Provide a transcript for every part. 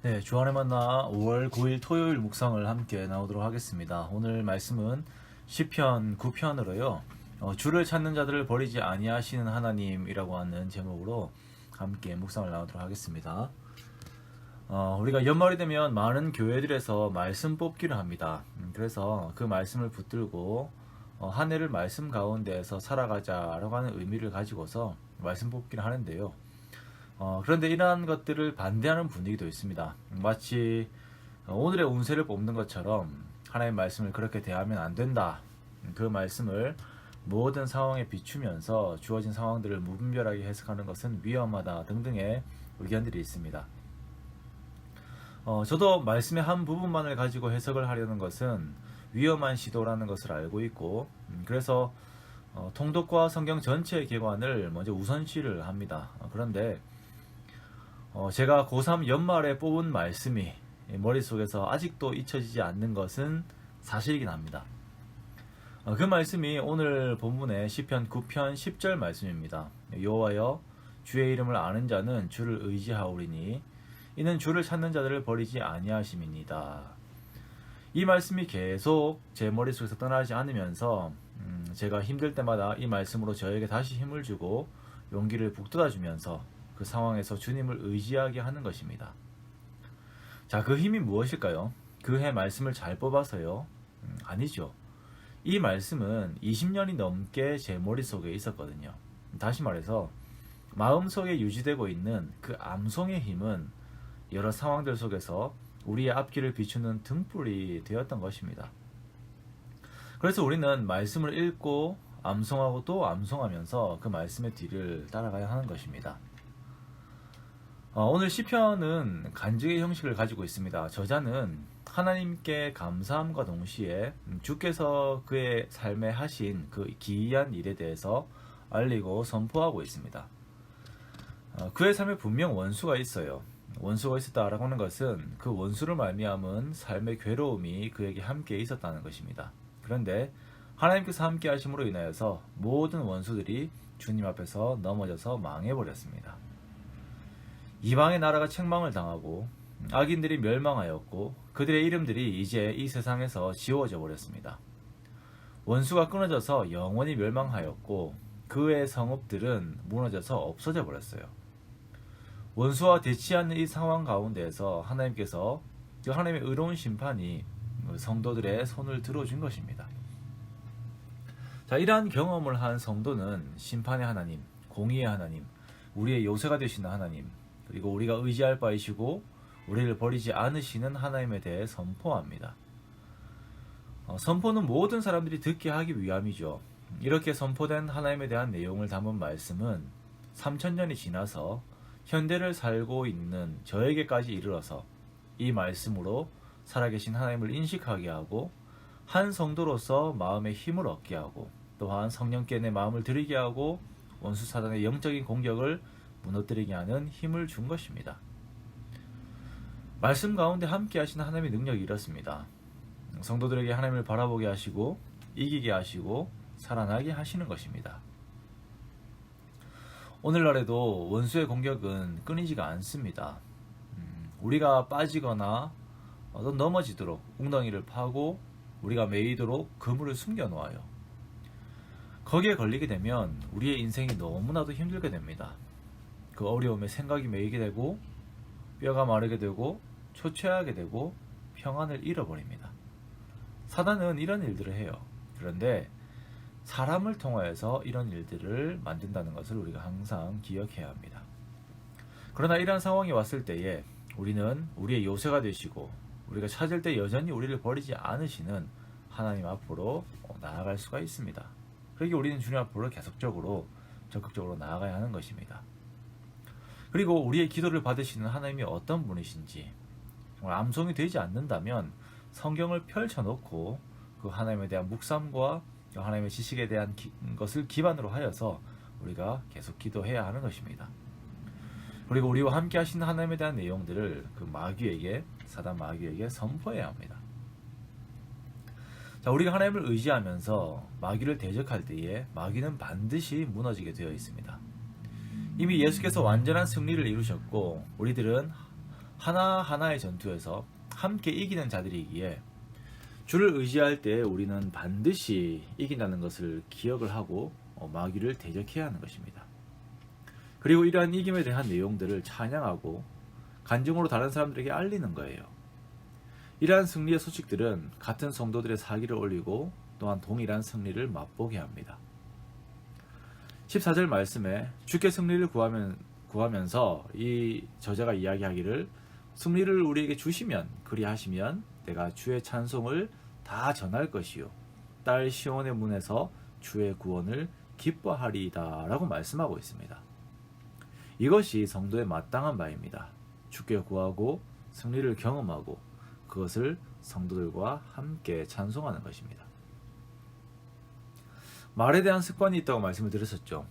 네, 주안의 만나 5월 9일 토요일 묵상을 함께 나오도록 하겠습니다. 오늘 말씀은 시편 9편으로요. 주를 찾는 자들을 버리지 아니하시는 하나님이라고 하는 제목으로 함께 묵상을 나오도록 하겠습니다. 우리가 연말이 되면 많은 교회들에서 말씀 뽑기를 합니다. 그래서 그 말씀을 붙들고 한 해를 말씀 가운데에서 살아가자라고 하는 의미를 가지고서 말씀 뽑기를 하는데요. 그런데 이러한 것들을 반대하는 분위기도 있습니다. 마치 오늘의 운세를 뽑는 것처럼 하나님의 말씀을 그렇게 대하면 안 된다. 그 말씀을 모든 상황에 비추면서 주어진 상황들을 무분별하게 해석하는 것은 위험하다 등등의 의견들이 있습니다. 저도 말씀의 한 부분만을 가지고 해석을 하려는 것은 위험한 시도라는 것을 알고 있고, 그래서 통독과 성경 전체의 개관을 먼저 우선시를 합니다. 그런데 제가 고3 연말에 뽑은 말씀이 머릿속에서 아직도 잊혀지지 않는 것은 사실이긴 합니다. 그 말씀이 오늘 본문의 시편 9편 10절 말씀입니다. 여호와여 주의 이름을 아는 자는 주를 의지하오리니 이는 주를 찾는 자들을 버리지 아니하심이니이다. 이 말씀이 계속 제 머릿속에서 떠나지 않으면서 제가 힘들 때마다 이 말씀으로 저에게 다시 힘을 주고 용기를 북돋아주면서 그 상황에서 주님을 의지하게 하는 것입니다. 자, 그 힘이 무엇일까요? 그 해 말씀을 잘 뽑아서요? 아니죠. 이 말씀은 20년이 넘게 제 머릿속에 있었거든요. 다시 말해서 마음속에 유지되고 있는 그 암송의 힘은 여러 상황들 속에서 우리의 앞길을 비추는 등불이 되었던 것입니다. 그래서 우리는 말씀을 읽고 암송하고 또 암송하면서 그 말씀의 뒤를 따라가야 하는 것입니다. 오늘 시편은 간증의 형식을 가지고 있습니다. 저자는 하나님께 감사함과 동시에 주께서 그의 삶에 하신 그 기이한 일에 대해서 알리고 선포하고 있습니다. 그의 삶에 분명 원수가 있어요. 원수가 있었다라고 하는 것은 그 원수를 말미암은 삶의 괴로움이 그에게 함께 있었다는 것입니다. 그런데 하나님께서 함께 하심으로 인하여서 모든 원수들이 주님 앞에서 넘어져서 망해버렸습니다. 이방의 나라가 책망을 당하고 악인들이 멸망하였고 그들의 이름들이 이제 이 세상에서 지워져 버렸습니다. 원수가 끊어져서 영원히 멸망하였고 그의 성읍들은 무너져서 없어져 버렸어요. 원수와 대치하는 이 상황 가운데에서 하나님께서 그 하나님의 의로운 심판이 성도들의 손을 들어준 것입니다. 자, 이러한 경험을 한 성도는 심판의 하나님, 공의의 하나님, 우리의 요새가 되시는 하나님, 그리고 우리가 의지할 바이시고 우리를 버리지 않으시는 하나님에 대해 선포합니다. 선포는 모든 사람들이 듣게 하기 위함이죠. 이렇게 선포된 하나님에 대한 내용을 담은 말씀은 3000년이 지나서 현대를 살고 있는 저에게까지 이르러서 이 말씀으로 살아계신 하나님을 인식하게 하고 한 성도로서 마음의 힘을 얻게 하고 또한 성령께 내 마음을 드리게 하고 원수 사단의 영적인 공격을 무너뜨리게 하는 힘을 준 것입니다. 말씀 가운데 함께 하시는 하나님의 능력이 이렇습니다. 성도들에게 하나님을 바라보게 하시고 이기게 하시고 살아나게 하시는 것입니다. 오늘날에도 원수의 공격은 끊이지가 않습니다. 우리가 빠지거나 넘어지도록 웅덩이를 파고 우리가 메이도록 그물을 숨겨 놓아요. 거기에 걸리게 되면 우리의 인생이 너무나도 힘들게 됩니다. 그 어려움에 생각이 메이게 되고 뼈가 마르게 되고 초췌하게 되고 평안을 잃어버립니다. 사단은 이런 일들을 해요. 그런데 사람을 통하여서 이런 일들을 만든다는 것을 우리가 항상 기억해야 합니다. 그러나 이러한 상황이 왔을 때에 우리는 우리의 요새가 되시고 우리가 찾을 때 여전히 우리를 버리지 않으시는 하나님 앞으로 나아갈 수가 있습니다. 그러기 우리는 주님 앞으로 계속적으로 적극적으로 나아가야 하는 것입니다. 그리고 우리의 기도를 받으시는 하나님이 어떤 분이신지 정말 암송이 되지 않는다면 성경을 펼쳐놓고 그 하나님에 대한 묵상과 하나님의 지식에 대한 것을 기반으로 하여서 우리가 계속 기도해야 하는 것입니다. 그리고 우리와 함께 하시는 하나님에 대한 내용들을 그 마귀에게, 사단 마귀에게 선포해야 합니다. 자, 우리가 하나님을 의지하면서 마귀를 대적할 때에 마귀는 반드시 무너지게 되어 있습니다. 이미 예수께서 완전한 승리를 이루셨고 우리들은 하나하나의 전투에서 함께 이기는 자들이기에 주를 의지할 때 우리는 반드시 이긴다는 것을 기억을 하고 마귀를 대적해야 하는 것입니다. 그리고 이러한 이김에 대한 내용들을 찬양하고 간증으로 다른 사람들에게 알리는 거예요. 이러한 승리의 소식들은 같은 성도들의 사기를 올리고 또한 동일한 승리를 맛보게 합니다. 14절 말씀에 주께 승리를 구하면서 이 저자가 이야기하기를 승리를 우리에게 주시면 그리하시면 내가 주의 찬송을 다 전할 것이요 딸 시온의 문에서 주의 구원을 기뻐하리이다 라고 말씀하고 있습니다. 이것이 성도의 마땅한 바입니다. 주께 구하고 승리를 경험하고 그것을 성도들과 함께 찬송하는 것입니다. 말에 대한 습관이 있다고 말씀을 드렸었죠.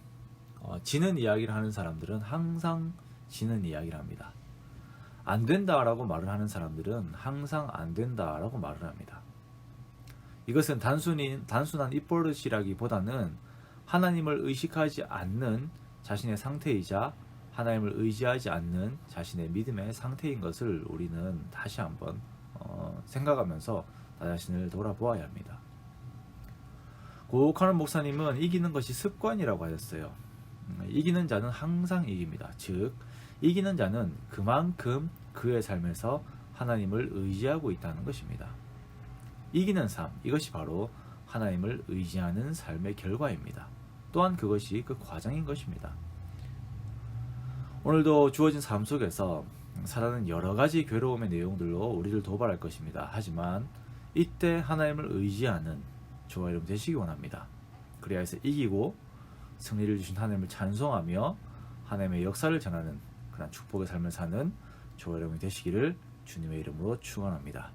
지는 이야기를 하는 사람들은 항상 지는 이야기를 합니다. 안 된다라고 말을 하는 사람들은 항상 안 된다라고 말을 합니다. 이것은 단순한 입버릇이라기보다는 하나님을 의식하지 않는 자신의 상태이자 하나님을 의지하지 않는 자신의 믿음의 상태인 것을 우리는 다시 한번 생각하면서 나 자신을 돌아보아야 합니다. 고옥하는 목사님은 이기는 것이 습관이라고 하셨어요. 이기는 자는 항상 이깁니다. 즉 이기는 자는 그만큼 그의 삶에서 하나님을 의지하고 있다는 것입니다. 이기는 삶, 이것이 바로 하나님을 의지하는 삶의 결과입니다. 또한 그것이 그 과정인 것입니다. 오늘도 주어진 삶 속에서 사단은 여러 가지 괴로움의 내용들로 우리를 도발할 것입니다. 하지만 이때 하나님을 의지하는 저와 여러분 되시기 원합니다. 그래야 해서 이기고 승리를 주신 하나님을 찬송하며 하나님의 역사를 전하는 그런 축복의 삶을 사는 저와 여러분이 되시기를 주님의 이름으로 축원합니다.